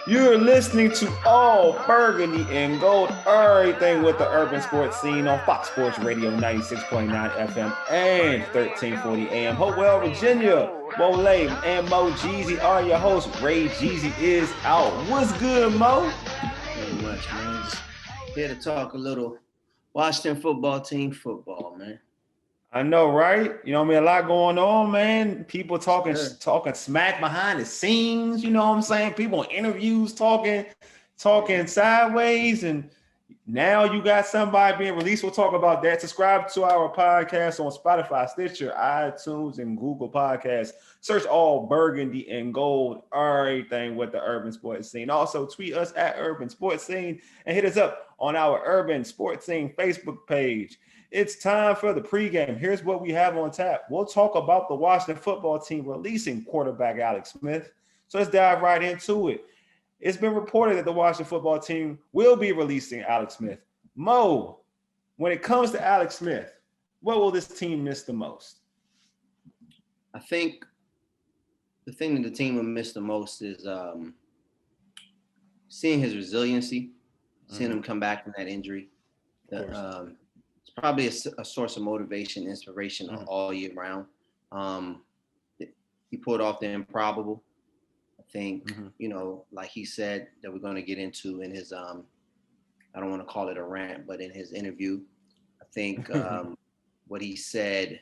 You're listening to All Burgundy and Gold, everything with the urban sports scene on Fox Sports Radio 96.9 FM and 1340 AM. Hopewell, Virginia. Wole and Mo Jeezy are your hosts. Ray Jeezy is out. What's good, Mo? Not much, man. Just here to talk a little Washington football team football, man. I know, right? You know what I mean? A lot going on, man. People talking Sure. talking smack behind the scenes, you know what I'm saying? People in interviews talking sideways, and now you got somebody being released. We'll talk about that. Subscribe to our podcast on Spotify, Stitcher, iTunes, and Google Podcasts. Search All Burgundy and Gold, everything with the urban sports scene. Also, tweet us at Urban Sports Scene and hit us up on our Urban Sports Scene Facebook page. It's time for the pregame. Here's what we have on tap. We'll talk about the Washington football team releasing quarterback Alex Smith. So let's dive right into it. It's been reported that the Washington football team will be releasing Alex Smith. Mo, when it comes to Alex Smith, what will this team miss the most? I think the thing that the team will miss the most is seeing his resiliency, seeing him come back from that injury. It's probably a source of motivation, inspiration all year round. He pulled off the improbable. I think, like he said, that we're going to get into in his, I don't want to call it a rant, but in his interview, I think what he said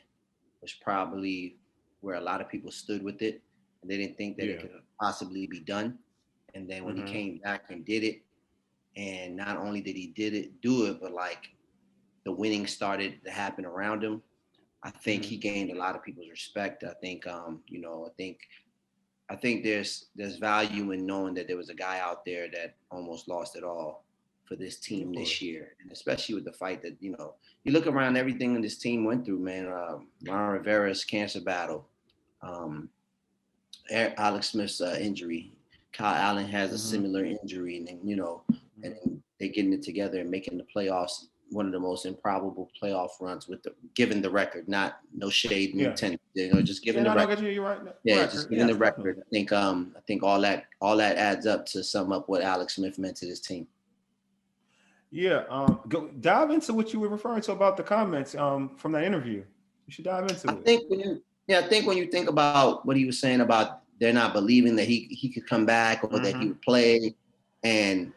was probably where a lot of people stood with it. And they didn't think that it could possibly be done. And then when he came back and did it, and not only did he do it, but like the winning started to happen around him, I think he gained a lot of people's respect. I think, I think there's value in knowing that there was a guy out there that almost lost it all for this team this year, and especially with the fight that you look around everything that this team went through, man. Ron Rivera's cancer battle, Alex Smith's injury, Kyle Allen has a similar injury, and then and they're getting it together and making the playoffs. One of the most improbable playoff runs given the record, no shade, no intent, just given the record. You're right. Just given the record. I think all that adds up to sum up what Alex Smith meant to this team. Yeah, go dive into what you were referring to about the comments from that interview. You should dive into it. I think when you think about what he was saying about they're not believing that he could come back or that he would play, and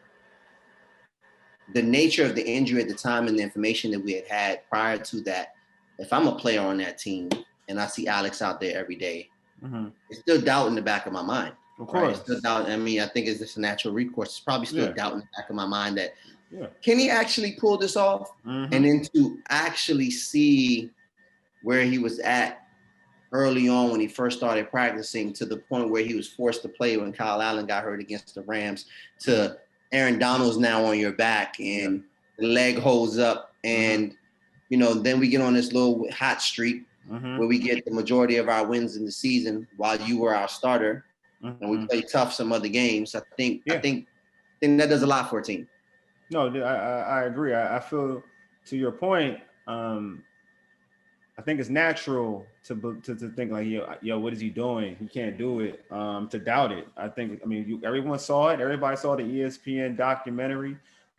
the nature of the injury at the time and the information that we had prior to that, if I'm a player on that team and I see Alex out there every day, it's still doubt in the back of my mind. Of course. Right? Still doubt. I mean, I think it's just a natural recourse. It's probably still doubt in the back of my mind that can he actually pull this off? And then to actually see where he was at early on when he first started practicing to the point where he was forced to play when Kyle Allen got hurt against the Rams to Aaron Donald's now on your back and the leg holds up and, then we get on this little hot streak where we get the majority of our wins in the season while you were our starter and we play tough some other games. I think that does a lot for a team. No, I agree. I feel to your point. I think it's natural to think like, yo, what is he doing? He can't do it. To doubt it. Everyone saw it. Everybody saw the ESPN documentary.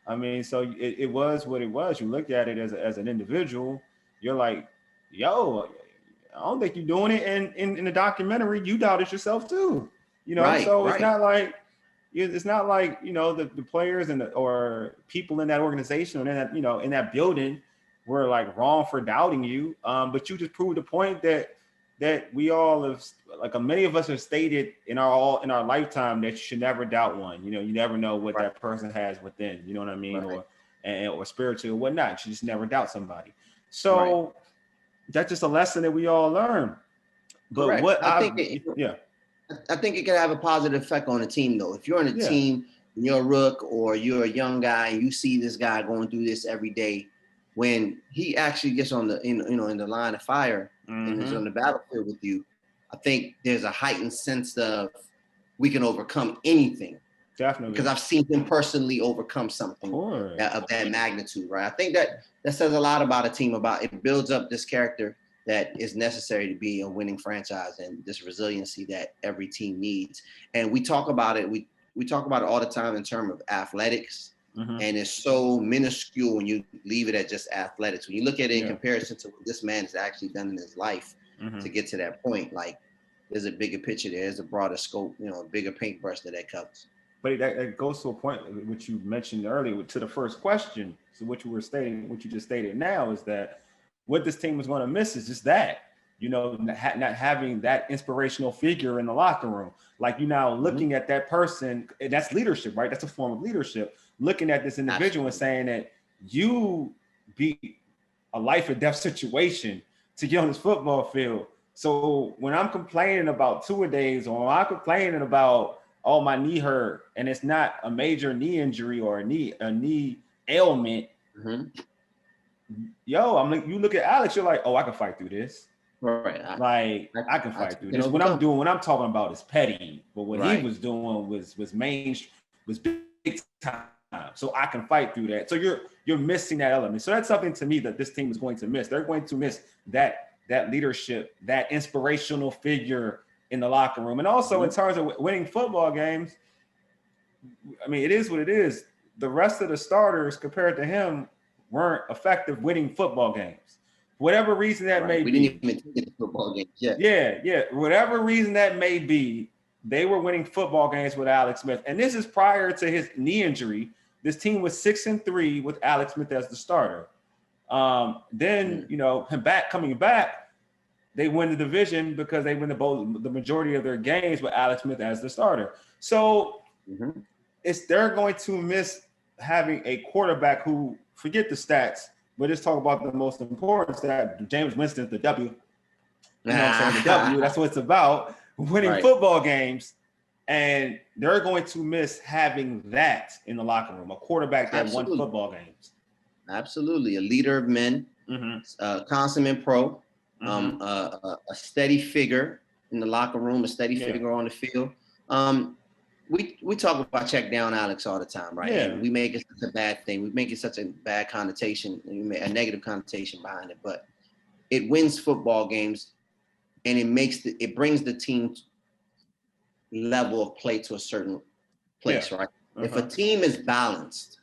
I mean, so it was what it was. You looked at it as an individual. You're like, yo, I don't think you're doing it. And in the documentary, you doubted yourself too. It's not like the players or people in that organization or in that building were like wrong for doubting you, but you just proved the point that we all have, like many of us have stated in our lifetime that you should never doubt one. You never know what that person has within. You know what I mean, or spiritual or whatnot. You just never doubt somebody. So that's just a lesson that we all learn. But I think it can have a positive effect on a team though. If you're on a team, and you're a rook or you're a young guy, and you see this guy going through this every day. When he actually gets on the in the line of fire and is on the battlefield with you, I think there's a heightened sense of we can overcome anything. Definitely, because I've seen him personally overcome something of that magnitude. Right, I think that says a lot about a team. About it builds up this character that is necessary to be a winning franchise and this resiliency that every team needs. And we talk about it. We we talk about it all the time in terms of athletics, and it's so minuscule when you leave it at just athletics. When you look at it in comparison to what this man has actually done in his life to get to that point, like there's a bigger picture there, there's a broader scope, a bigger paintbrush that covers. But that goes to a point which you mentioned earlier to the first question. So what you just stated now is that what this team is going to miss is just that, not having that inspirational figure in the locker room. Like you're now looking at that person, and that's leadership, right? That's a form of leadership. Looking at this individual and saying that you beat a life or death situation to get on this football field. So when I'm complaining about two-a-days, or I'm complaining about, oh, my knee hurt, and it's not a major knee injury or a knee ailment, you look at Alex, you're like, oh, I can fight through this. Right. I can fight through this. What I'm talking about is petty, but what he was doing was big time. So I can fight through that. So you're missing that element. So that's something to me that this team is going to miss. They're going to miss that leadership, that inspirational figure in the locker room. And also in terms of winning football games, I mean, it is what it is. The rest of the starters compared to him weren't effective winning football games. Whatever reason that may be. We didn't even get the football games yet. Yeah. Whatever reason that may be, they were winning football games with Alex Smith. And this is prior to his knee injury. This team was 6-3 with Alex Smith as the starter. Then, him coming back, they win the division because they win the majority of their games with Alex Smith as the starter. So they're going to miss having a quarterback who, forget the stats, but let's talk about the most important stat. James Winston's the W. The W, that's what it's about. Winning football games. And they're going to miss having that in the locker room, a quarterback that won football games. Absolutely. A leader of men, consummate pro, a steady figure in the locker room, a steady figure on the field. We talk about check down Alex all the time, right? Yeah. And we make it such a bad thing. We make it such a bad connotation, a negative connotation behind it. But it wins football games, and it brings the team level of play to a certain place, right? If a team is balanced,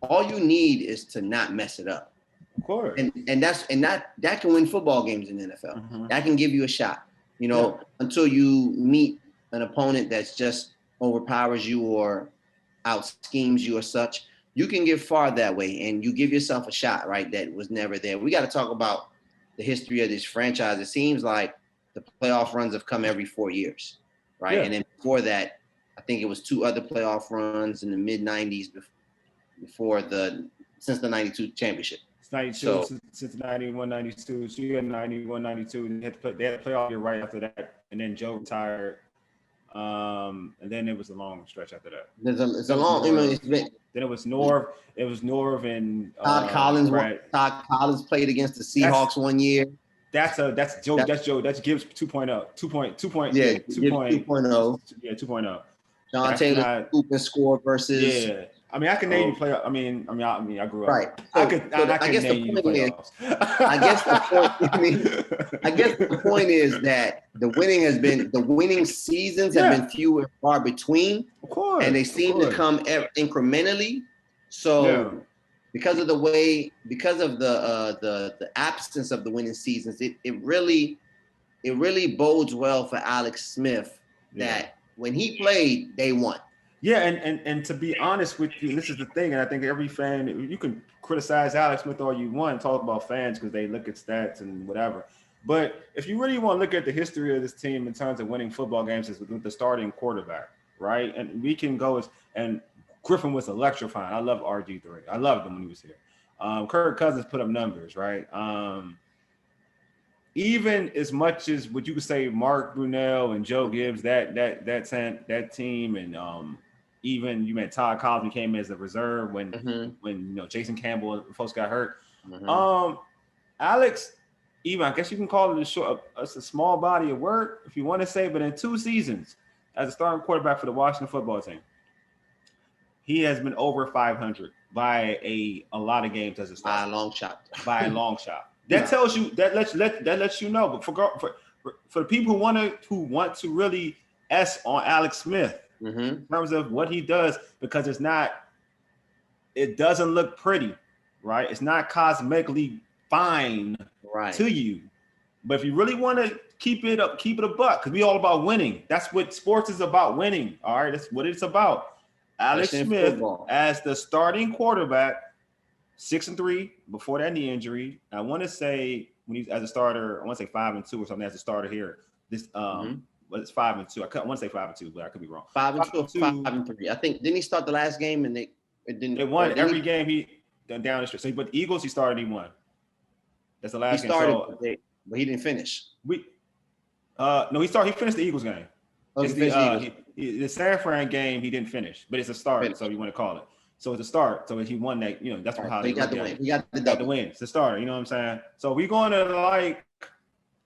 all you need is to not mess it up. Of course. And that can win football games in the NFL. That can give you a shot, until you meet an opponent that's just overpowers you or out schemes you or such. You can get far that way, and you give yourself a shot, right? That was never there. We got to talk about the history of this franchise. It seems like the playoff runs have come every 4 years. Right. Yeah. And then before that, I think it was 2 other playoff runs in the mid 90s since the 92 championship. It's 92 since 91, 92. So you had 91, 92, and they had a playoff year right after that. And then Joe retired. And then it was a long stretch after that. It's a long. Then it was Norv. It was Norv and Todd Collins. Todd Collins played against the Seahawks one year. That's Joe. That's Gibbs 2.0. 2.0. Yeah, 2.0. Yeah, 2.0. John Taylor scoop and score versus. Yeah, I mean, I can name you play. I mean, I grew up. Right. So, I can name you playoffs. I guess the point is that the winning seasons have been few and far between. Of course. And they seem to come incrementally. So. Because of the absence of the winning seasons, it really bodes well for Alex Smith that when he played, they won. Yeah, and to be honest with you, this is the thing, and I think every fan, you can criticize Alex Smith all you want, talk about fans because they look at stats and whatever. But if you really want to look at the history of this team in terms of winning football games, is with the starting quarterback, right? And we can go and Griffin was electrifying. I love RG3. I loved him when he was here. Kirk Cousins put up numbers, right? Even as much as what you could say, Mark Brunell and Joe Gibbs, that team, and even you met Todd Collins came in as a reserve when Jason Campbell and folks got hurt. Alex, even I guess you can call it a small body of work if you want to say, but in 2 seasons as a starting quarterback for the Washington football team, he has been over 500 by a lot of games as a starter. By a long shot. That tells you that lets you know. But for the people who want to really on Alex Smith, in terms of what he does, because it doesn't look pretty, right? It's not cosmetically fine to you. But if you really want to keep it a buck, because we all about winning. That's what sports is about, winning. All right, that's what it's about. Alex Smith as the starting quarterback, 6-3 before that knee injury. I want to say when he's as a starter, I want to say 5-2 or something as a starter here. This but it's 5-2. I want to say 5-2, but I could be wrong. 5-2 or 5-3. I think didn't he start the last game and they won every game he down the stretch. So, but the Eagles he started, he won. That's the last game. He started, so, but he didn't finish. No, he finished the Eagles game. The San Fran game he didn't finish, but it's a start, so you want to call it. So it's a start. So he won that, that's how they got the win. He got the win. It's a start, you know what I'm saying? So we're going to like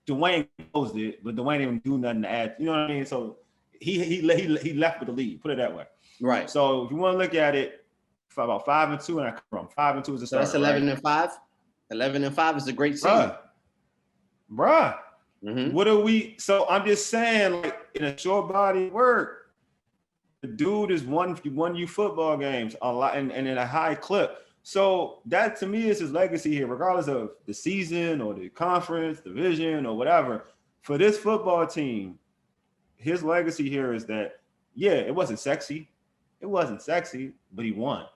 Dwayne closed it, but Dwayne didn't do nothing to add. You know what I mean? So he left with the lead, put it that way. Right. So if you want to look at it, about 5-2, and I come from 5-2 is a start. So that's 11-5. 11-5 is a great season. Bruh. What are we? So I'm just saying, like in a short body work, the dude is won you football games a lot and in a high clip. So that to me is his legacy here, regardless of the season or the conference, division, or whatever. For this football team, his legacy here is that, it wasn't sexy. It wasn't sexy, but he won.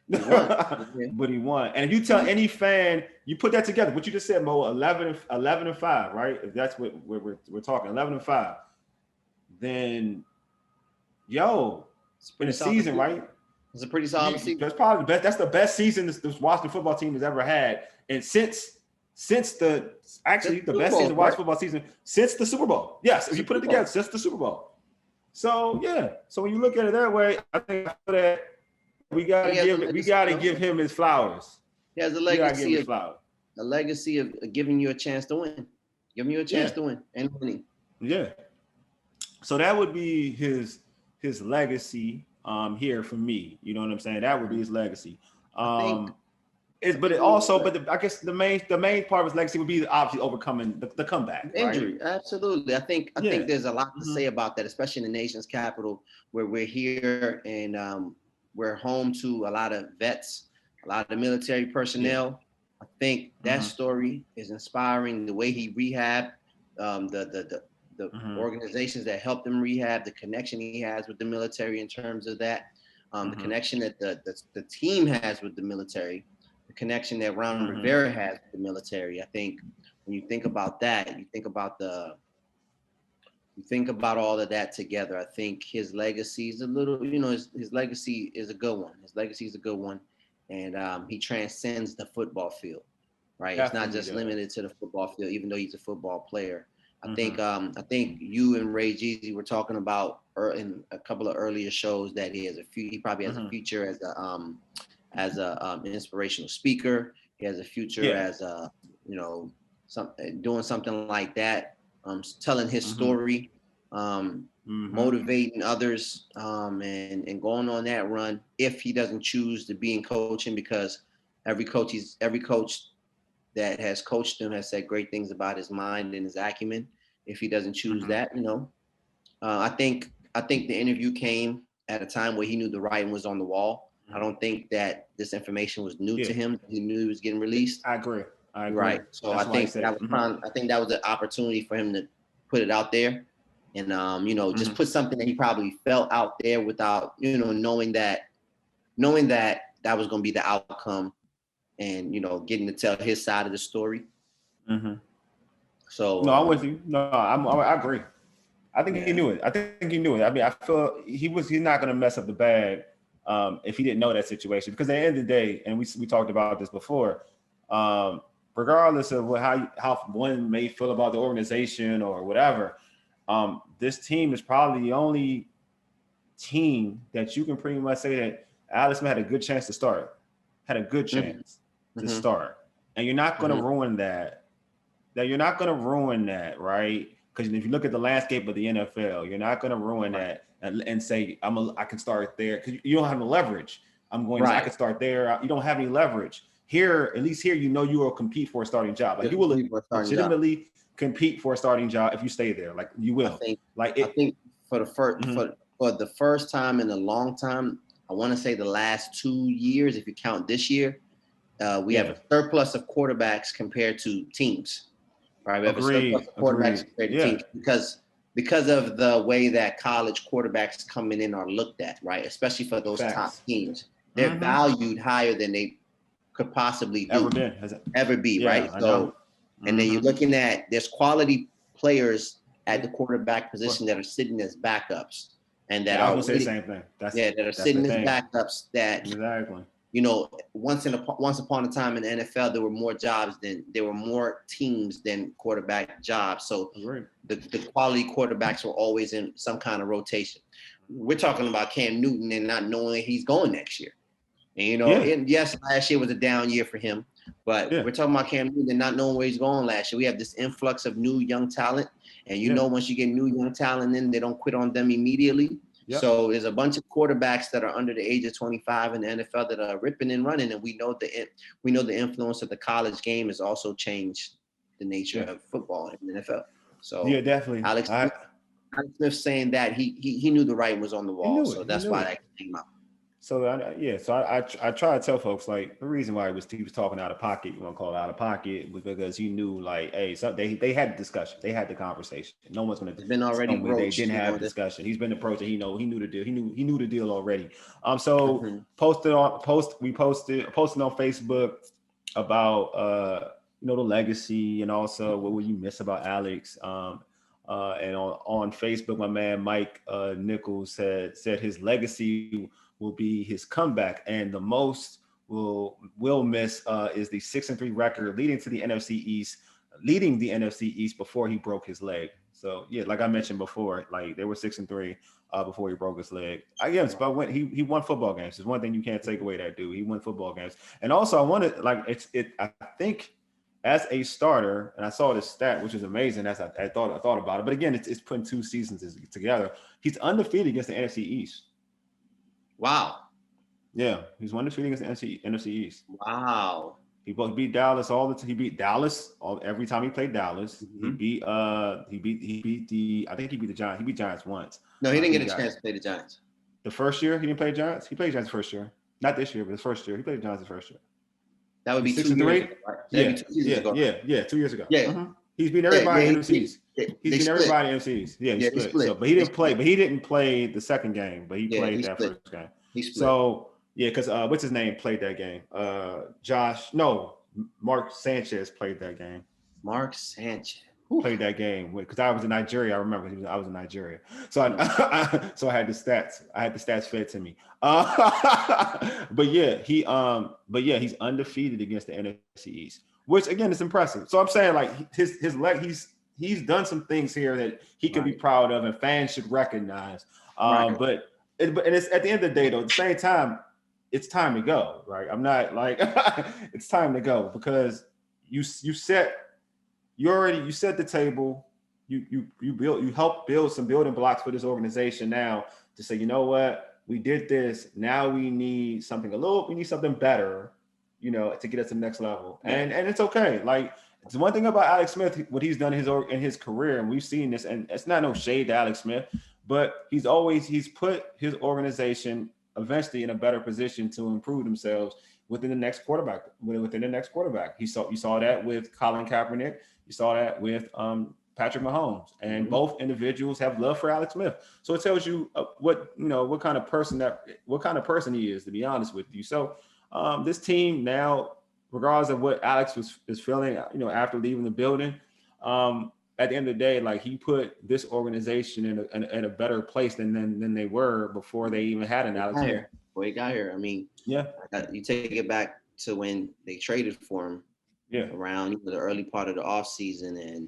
But he won. And if you tell any fan, you put that together, what you just said, Mo, 11-5, right? If that's what we're talking, 11-5, then it's in a season, right? It's a pretty solid season. That's probably the best. That's the best season this Washington football team has ever had, and since the best season Washington football season since the Super Bowl. Yes, if you put it together, since the Super Bowl. So so when you look at it that way, I think that we gotta give him his flowers. He has a legacy of giving you a chance to win, giving you a chance to win and winning. Yeah. So that would be his legacy here for me. You know what I'm saying? That would be his legacy. I guess the main part of his legacy would be obviously overcoming the comeback. Injury, right? Absolutely. I think there's a lot to say about that, especially in the nation's capital, where we're here and we're home to a lot of vets, a lot of military personnel. I think that story is inspiring. The way he rehabbed, the organizations that helped him rehab, the connection he has with the military in terms of that, the connection that the team has with the military, the connection that Ron Rivera has with the military. I think when you think about that, you think about all of that together. I think his legacy is a little, his legacy is a good one. His legacy is a good one. And he transcends the football field, right? Definitely. It's not just limited to the football field, even though he's a football player. I think you and Ray Jeezy were talking about in a couple of earlier shows that he probably has a future as a inspirational speaker. He has a future as doing something like that, telling his story, motivating others, and going on that run if he doesn't choose to be in coaching, because every coach that has coached him has said great things about his mind and his acumen. If he doesn't choose that, I think the interview came at a time where he knew the writing was on the wall. I don't think that this information was new to him. He knew he was getting released. I agree. Right. So I think that was an opportunity for him to put it out there, and just put something that he probably felt out there without knowing that was going to be the outcome, and getting to tell his side of the story. So no, I'm with you. No, I agree. I think he knew it. I mean, I feel he's not going to mess up the bag if he didn't know that situation. Because at the end of the day, and we talked about this before, regardless of how one may feel about the organization or whatever, this team is probably the only team that you can pretty much say that Alex had a good chance to start, to start, and you're not going to ruin that. That you're not going to ruin that, right? Because if you look at the landscape of the NFL, you're not going to ruin that and say I can start there, because you don't have no leverage. I can start there. You don't have any leverage here. At least here, you will compete for a starting job. Like you will legitimately compete for a starting job if you stay there. Like you will. I think for the first for the first time in a long time, I want to say the last 2 years, if you count this year, we have a surplus of quarterbacks compared to teams. Right, we have a surplus of quarterbacks compared to teams because of the way that college quarterbacks coming in are looked at, right? Especially for those top teams, they're valued higher than they could possibly ever be, right? So, and then you're looking at there's quality players at the quarterback position that are sitting as backups, and that I was gonna say the same thing. That are sitting as backups. That you know, once upon a time in the NFL, there were more teams than quarterback jobs. So the quality quarterbacks were always in some kind of rotation. We're talking about Cam Newton and not knowing he's going next year. And you know, yes, last year was a down year for him, but we're talking about Cam Newton and not knowing where he's going last year. We have this influx of new young talent, and you know, once you get new young talent in, they don't quit on them immediately. Yep. So there's a bunch of quarterbacks that are under the age of 25 in the NFL that are ripping and running, and we know the influence of the college game has also changed the nature of football in the NFL. So definitely. Alex Smith saying that he knew the writing was on the wall, so that's why that came out. So I try to tell folks, like, the reason why he was talking out of pocket, you want to call it out of pocket, was because he knew, like, hey, they had the discussion, they had the conversation. No one's going to been already broached, they didn't have discussion. He's been approached, he knew the deal. He knew the deal already. Posted on Facebook about the legacy, and also what will you miss about Alex. And on Facebook, my man Mike Nichols said his legacy will be his comeback, and the most will miss is the 6-3 record leading the NFC East before he broke his leg. So like I mentioned before, like they were 6-3 before he broke his leg. But he won football games. There's one thing you can't take away that dude. He won football games, and also I wanted I think as a starter, and I saw this stat, which is amazing. As I thought about it, but again, it's putting two seasons together. He's undefeated against the NFC East. Wow. Yeah, he's undefeated against the NFC East. Wow. He beat Dallas all the time. He beat Dallas every time he played Dallas. Mm-hmm. He beat the Giants. He beat Giants once. No, he didn't get a chance to play the Giants. The first year he didn't play Giants. He played Giants the first year. Not this year, but his first year. He played Giants the first year. That would be 2 years ago, right? 2 years ago. Yeah. Mm-hmm. He's beat everybody in NFCs. He's beat everybody in NFCs. Yeah, he split. So, but he didn't play. But he didn't play the second game. But he played that first game. He split. So because what's his name played that game? Mark Sanchez played that game. Mark Sanchez played that game because I was in Nigeria. I remember I was in Nigeria. So I had the stats. I had the stats fed to me. He's undefeated against the NFC East, which again is impressive. So I'm saying, like, his leg, he's done some things here that he can be proud of, and fans should recognize. But it's at the end of the day, though, at the same time, it's time to go, right? I'm not like it's time to go because you set the table. You helped build some building blocks for this organization now to say, you know what, we did this. Now we need something better, to get us to the next level. And it's okay. Like, it's one thing about Alex Smith, what he's done in his career, and we've seen this, and it's not no shade to Alex Smith, but he's put his organization eventually in a better position to improve themselves within the next quarterback. You saw that with Colin Kaepernick. You saw that with Patrick Mahomes, and both individuals have love for Alex Smith. So it tells you what kind of person he is, to be honest with you. So this team now, regardless of what Alex is feeling, after leaving the building, at the end of the day, like, he put this organization in a better place than they were before they even had an Alex Smith. Before he got here, I mean, you take it back to when they traded for him, around the early part of the offseason, and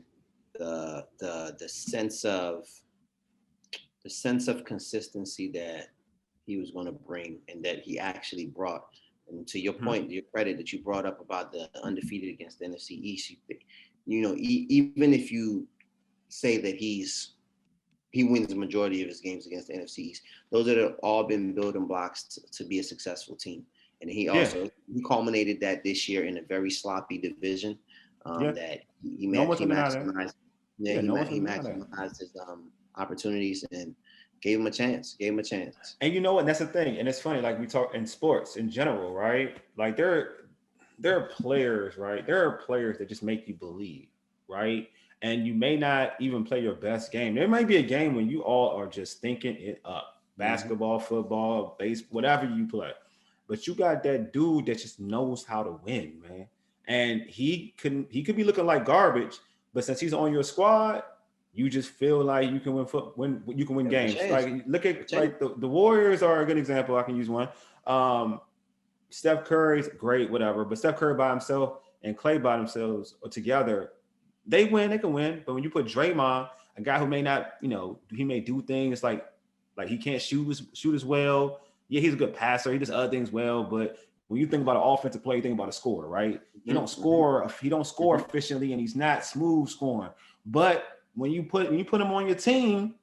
the sense of consistency that he was going to bring, and that he actually brought. And to your point, your credit that you brought up about the undefeated against the NFC East, even if you say that he wins the majority of his games against the NFC East, those have all been building blocks to be a successful team. And he culminated that this year in a very sloppy division that he maximized his opportunities and Gave him a chance. And you know what? That's the thing. And it's funny, like we talk in sports in general, right? Like there are players, right? There are players that just make you believe, right? And you may not even play your best game. There might be a game when you all are just thinking it up. Basketball, football, baseball, whatever you play. But you got that dude that just knows how to win, man. And he could be looking like garbage, but since he's on your squad, you just feel like you can win games. Like look at like the Warriors are a good example. I can use one. Steph Curry's great, whatever, but Steph Curry by himself and Clay by themselves or together, they can win. But when you put Draymond, a guy who may not, he may do things like he can't shoot as well. Yeah, he's a good passer. He does other things well, but when you think about an offensive play, you think about a scorer, right? He don't score. He don't score efficiently, and he's not smooth scoring. But when you put him on your team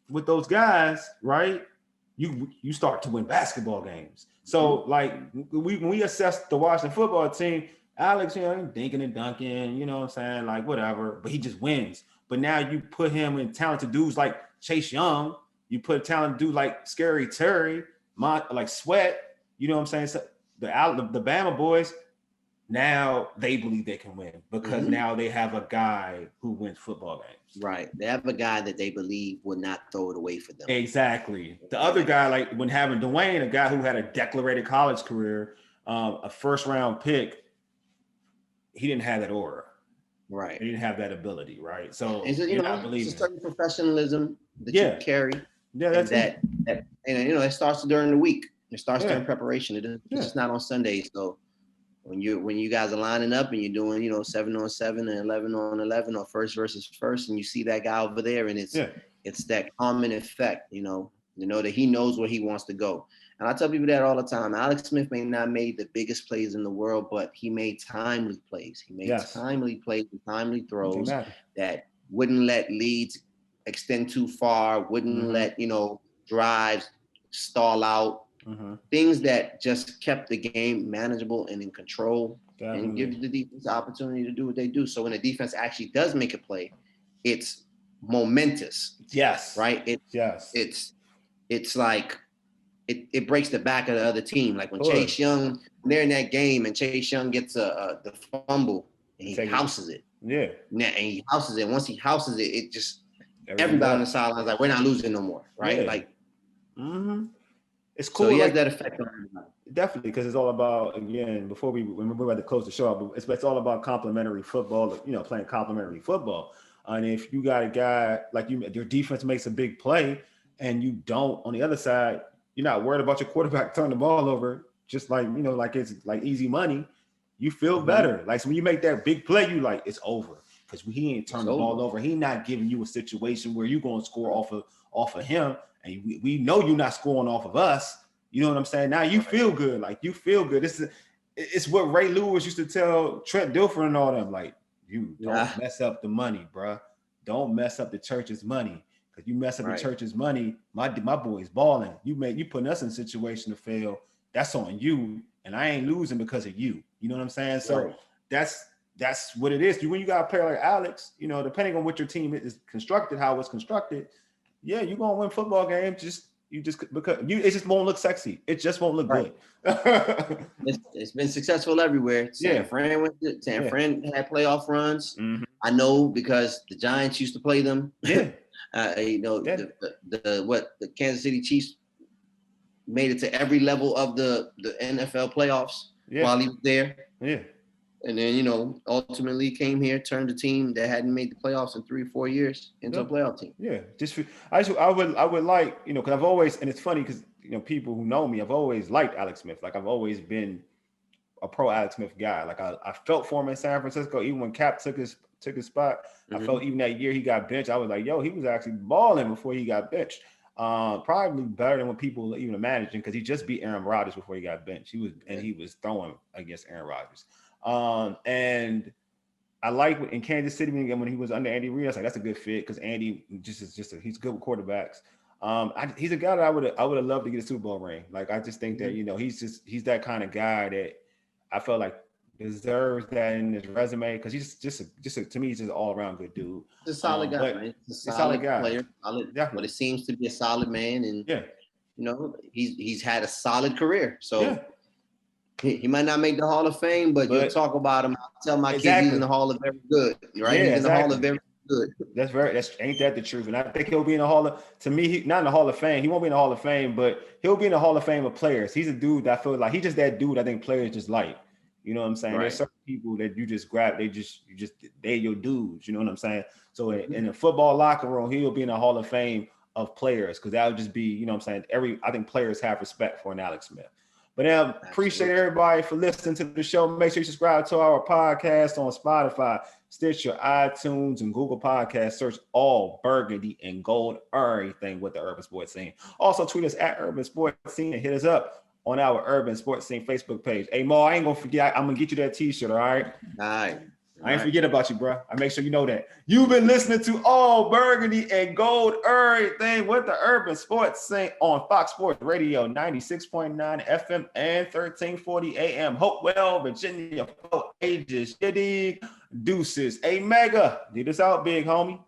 with those guys, right? You start to win basketball games. So like when we assess the Washington football team, Alex, dinking and dunking, you know what I'm saying, like whatever, but he just wins. But now you put him in talented dudes like Chase Young, you put a talented dude like Scary Terry, like Sweat, you know what I'm saying? So the Bama boys, now they believe they can win because now they have a guy who wins football games. Right. They have a guy that they believe would not throw it away for them. Exactly. The other guy, like when having Dwayne, a guy who had a declarated college career, a first round pick, he didn't have that aura. Right. He didn't have that ability. Right. So, it's a certain professionalism that you carry. Yeah, that's that it starts during the week. It starts during preparation. It's just not on Sundays. So when you guys are lining up and you're doing 7-on-7 and 11-on-11 or first versus first, and you see that guy over there, and it's that common effect, that he knows where he wants to go. And I tell people that all the time. Alex Smith may not made the biggest plays in the world, but he made timely plays. He made timely plays and timely throws that wouldn't let leads extend too far, wouldn't let drives stall out. Things that just kept the game manageable and in control, and gives the defense the opportunity to do what they do. So when the defense actually does make a play, it's momentous. Yes. Right? It's like it breaks the back of the other team. Like when Chase Young, they're in that game and Chase Young gets the fumble and he houses it. Yeah. And he houses it. Once he houses it, it just everybody on the sidelines like, we're not losing no more. Right? Yeah. Like it's cool. So he has that effect on everybody. Definitely, because it's all about, again, when we're about to close the show out, it's all about complementary football, playing complementary football. And if you got a guy like your defense makes a big play and you don't, on the other side, you're not worried about your quarterback turning the ball over, just like, like it's like easy money, you feel better. Like, so when you make that big play, you like, it's over. Because he ain't turning the ball over. He not giving you a situation where you're going to score off of him. And we know you're not scoring off of us. You know what I'm saying? Now you feel good. Like, you feel good. It's what Ray Lewis used to tell Trent Dilfer and all them. Like, you don't mess up the money, bro. Don't mess up the church's money. Because you mess up the church's money, my boy's balling. You putting us in a situation to fail. That's on you. And I ain't losing because of you. You know what I'm saying? So that's what it is. When you got a player like Alex, depending on what your team is constructed, how it's constructed, you're gonna win football games. It just won't look sexy. It just won't look good. It's been successful everywhere. San Fran had playoff runs. I know because the Giants used to play them. The Kansas City Chiefs made it to every level of the NFL playoffs while he was there. And then, ultimately came here, turned a team that hadn't made the playoffs in 3 or 4 years into a playoff team. I would like, because I've always, and it's funny because, people who know me, I've always liked Alex Smith. Like, I've always been a pro Alex Smith guy. Like, I felt for him in San Francisco, even when Cap took his spot. I felt even that year he got benched, I was like, he was actually balling before he got benched. Probably better than what people even imagined, because he just beat Aaron Rodgers before he got benched. He was throwing against Aaron Rodgers. And I like in Kansas City when he was under Andy Reid, I was like, that's a good fit because Andy he's good with quarterbacks. He's a guy that I would have loved to get a Super Bowl ring. Like, I just think that he's that kind of guy that I felt like deserves that in his resume because he's to me he's just an all around good dude. He's a solid guy, man. He's a solid guy. Player, solid. Definitely. What it seems to be a solid man, and you know, he's had a solid career. So he might not make the Hall of Fame, but you'll talk about him. I'll tell my kids he's in the Hall of Very Good, right? Yeah, he's in the Hall of Very Good. Ain't that the truth? And I think he'll be in the Hall of, to me, not in the Hall of Fame. He won't be in the Hall of Fame, but he'll be in the Hall of Fame of players. He's a dude that I feel like he's just that dude I think players just like. You know what I'm saying? Right. There's certain people that you just grab, they're your dudes, you know what I'm saying? So in the football locker room, he'll be in the Hall of Fame of players, because that would just be, you know what I'm saying? I think players have respect for an Alex Smith. But appreciate everybody for listening to the show. Make sure you subscribe to our podcast on Spotify, Stitcher, iTunes, and Google Podcasts. Search all Burgundy and Gold, everything with the Urban Sports Scene. Also tweet us at Urban Sports Scene and hit us up on our Urban Sports Scene Facebook page. Hey, Mo, I ain't gonna forget. I'm gonna get you that t-shirt, all right? All right. I ain't forget about you, bro. I make sure you know that. You've been listening to All Burgundy and Gold, everything with the Urban Sports Scene on Fox Sports Radio, 96.9 FM and 1340 AM. Hopewell, Virginia, 4 ages. Deuces. Hey, Mega, lead us out, big homie.